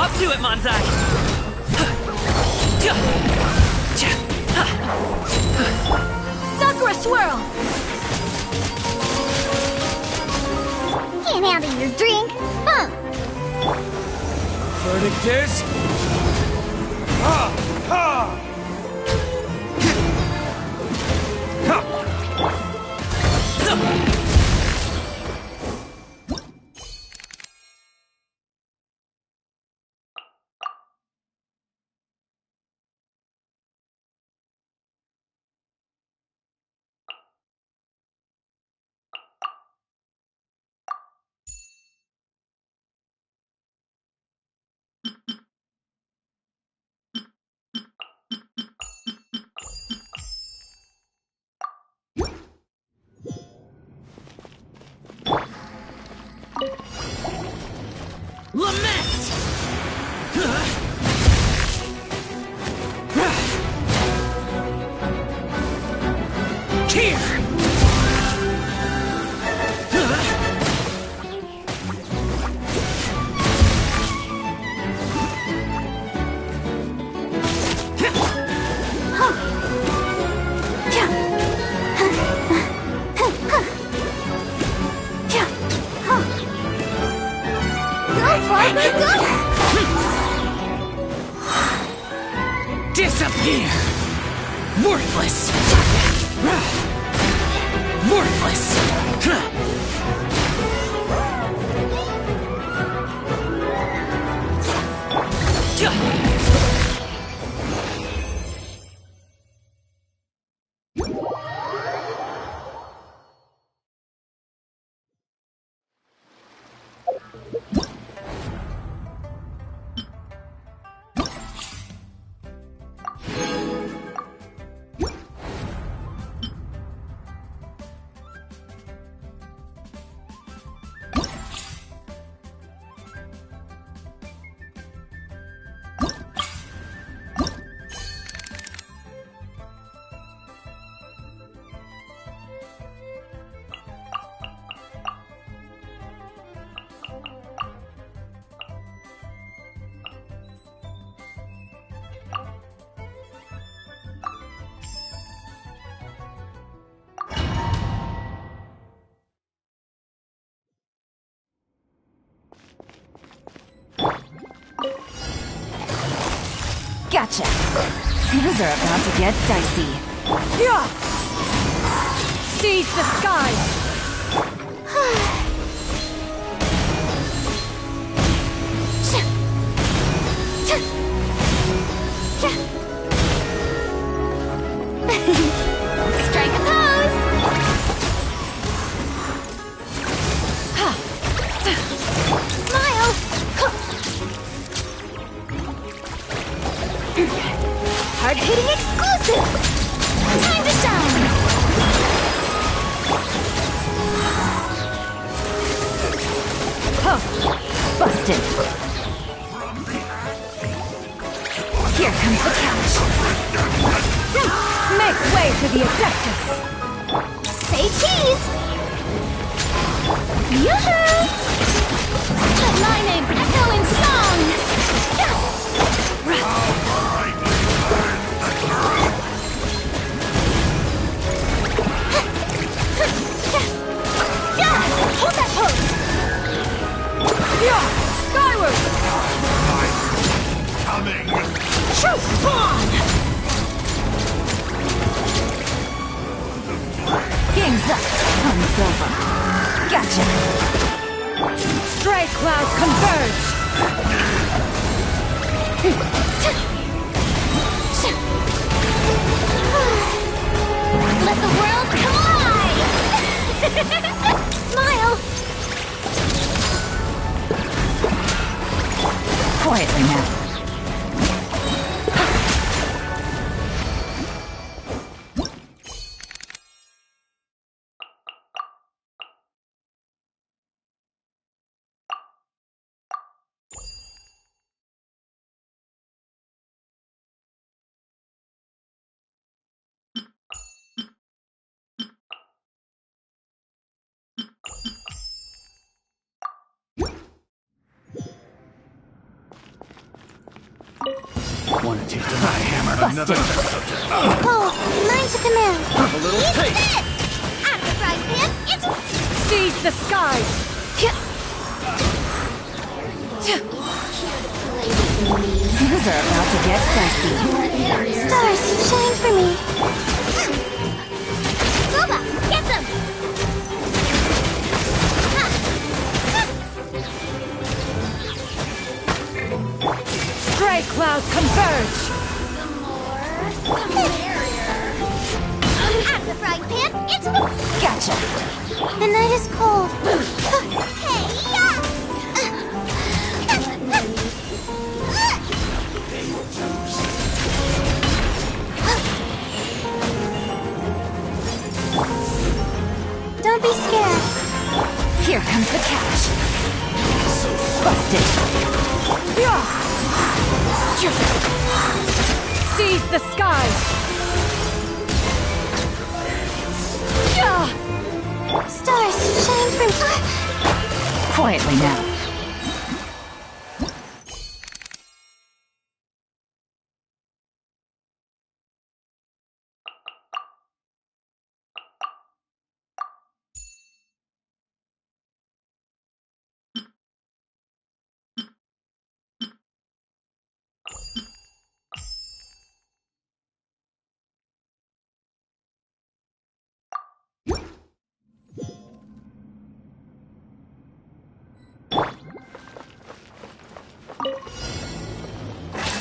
Up to it, Manzai! Sakura Swirl! Can't handle your drink, huh? Verdict is... Ha! Ha! Lament! Here! Disappear! Worthless! Worthless! Gotcha. Things are about to get dicey. Yeah! Seize the skies! Strike a pose! Smile! Hard-hitting exclusive! Time to shine! Huh. Busted. Here comes the catch. Make way for the Adeptus. Say cheese! Yoo-hoo! Let my name echo in song! Hold that pose! Yeah! Skyward! Coming! Shoot! On! Game's up. Fun's over. Gotcha. Stray clouds converge! Let the world collide! Smile! Quietly now. Want to taste of my hammer? Another test subject. Cole, mine's a command. A little Eat taste. this! Out of the frying pan, it's... Seize the skies! Things are about to get dicey. Stars, shine for me. Boba, get them! Stray clouds converge! Out of the frying pan, it's... Gotcha. The night is cold. Hey, yeah! Don't be scared. Here comes the catch. Busted. Yeah! Seize the skies! Yeah! Stars, shine for me. Quietly now.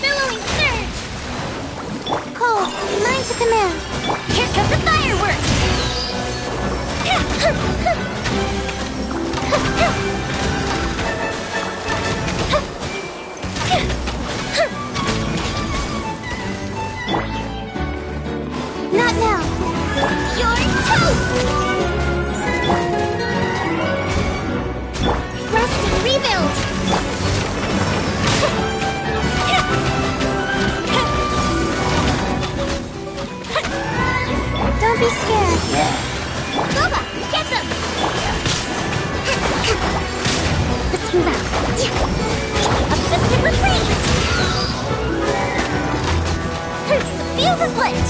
Billowing surge! Cole, mine's a command. Here comes the fireworks! Not now. You're toast! Rest and rebuild! Don't be scared. Boba, get them! Let's move out. Uplifted retreat! Fuse is lit!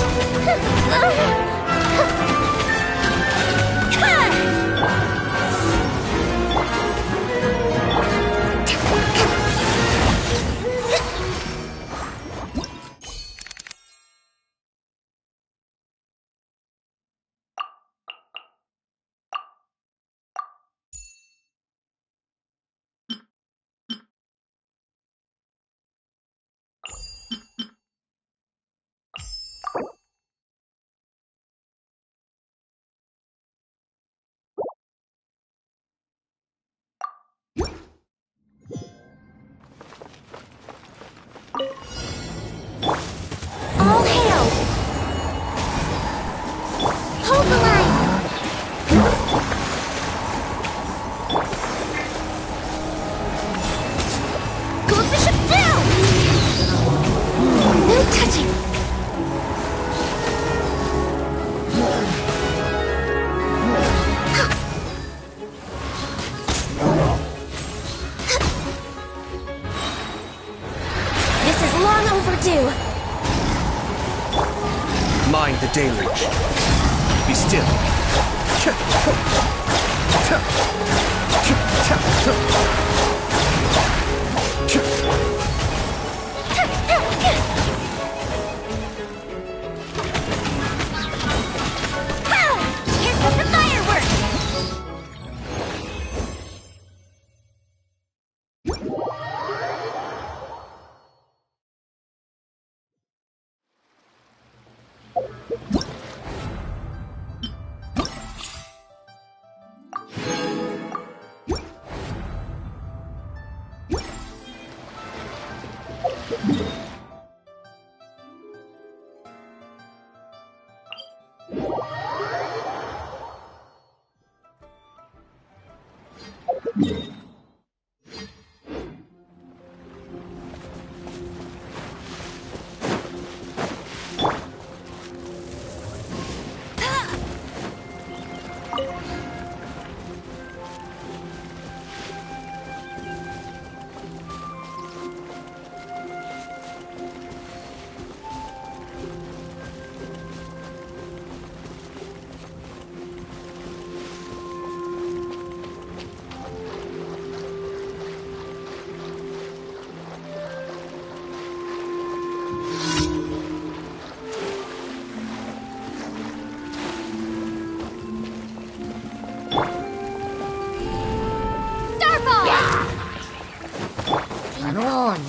with the deluge. Be still. Here comes the fireworks!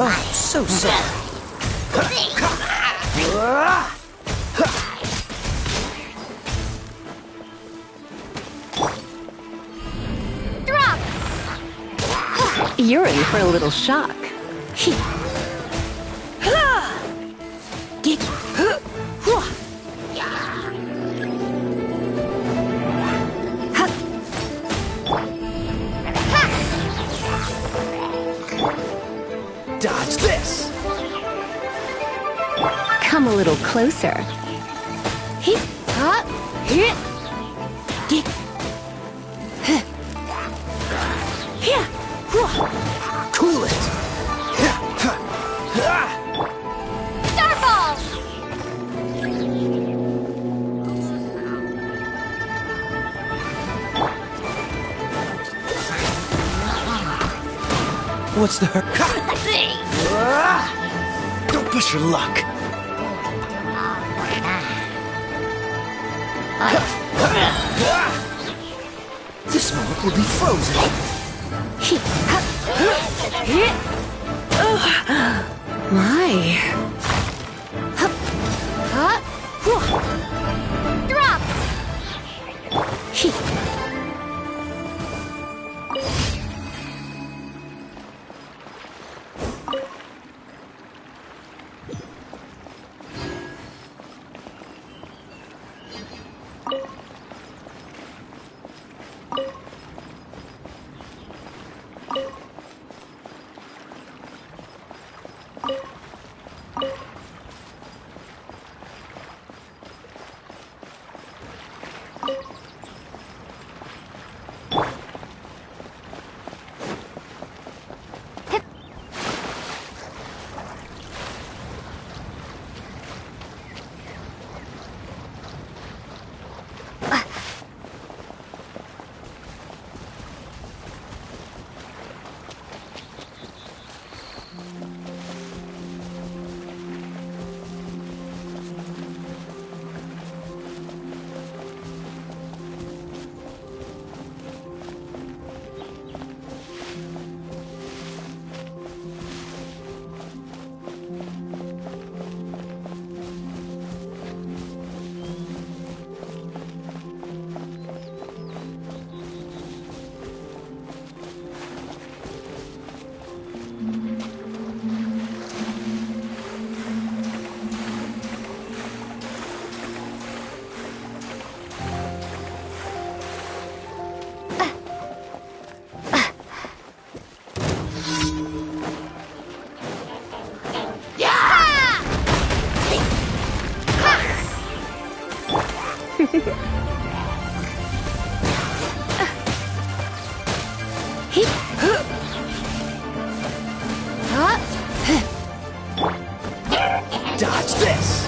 Oh, so sorry. Drop! You're in for a little shock. Dodge this! Come a little closer. Cool it! Starball! What's the hurry? Don't push your luck! This moment will be frozen! My. Drop! Dodge this!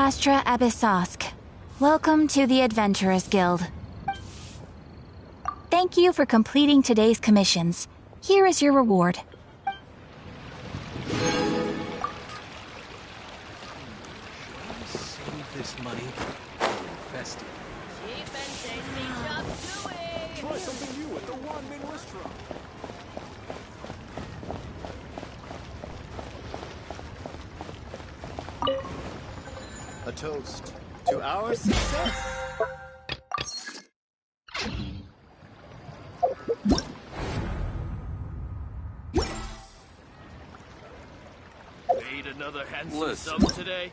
Astra Abyssosk. Welcome to the Adventurers Guild. Thank you for completing today's commissions. Here is your reward. Save this money for investing. Try something new at the Wanmin restaurant. A toast to our success. Made another handsome sum today.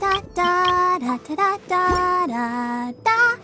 da da da da da da da.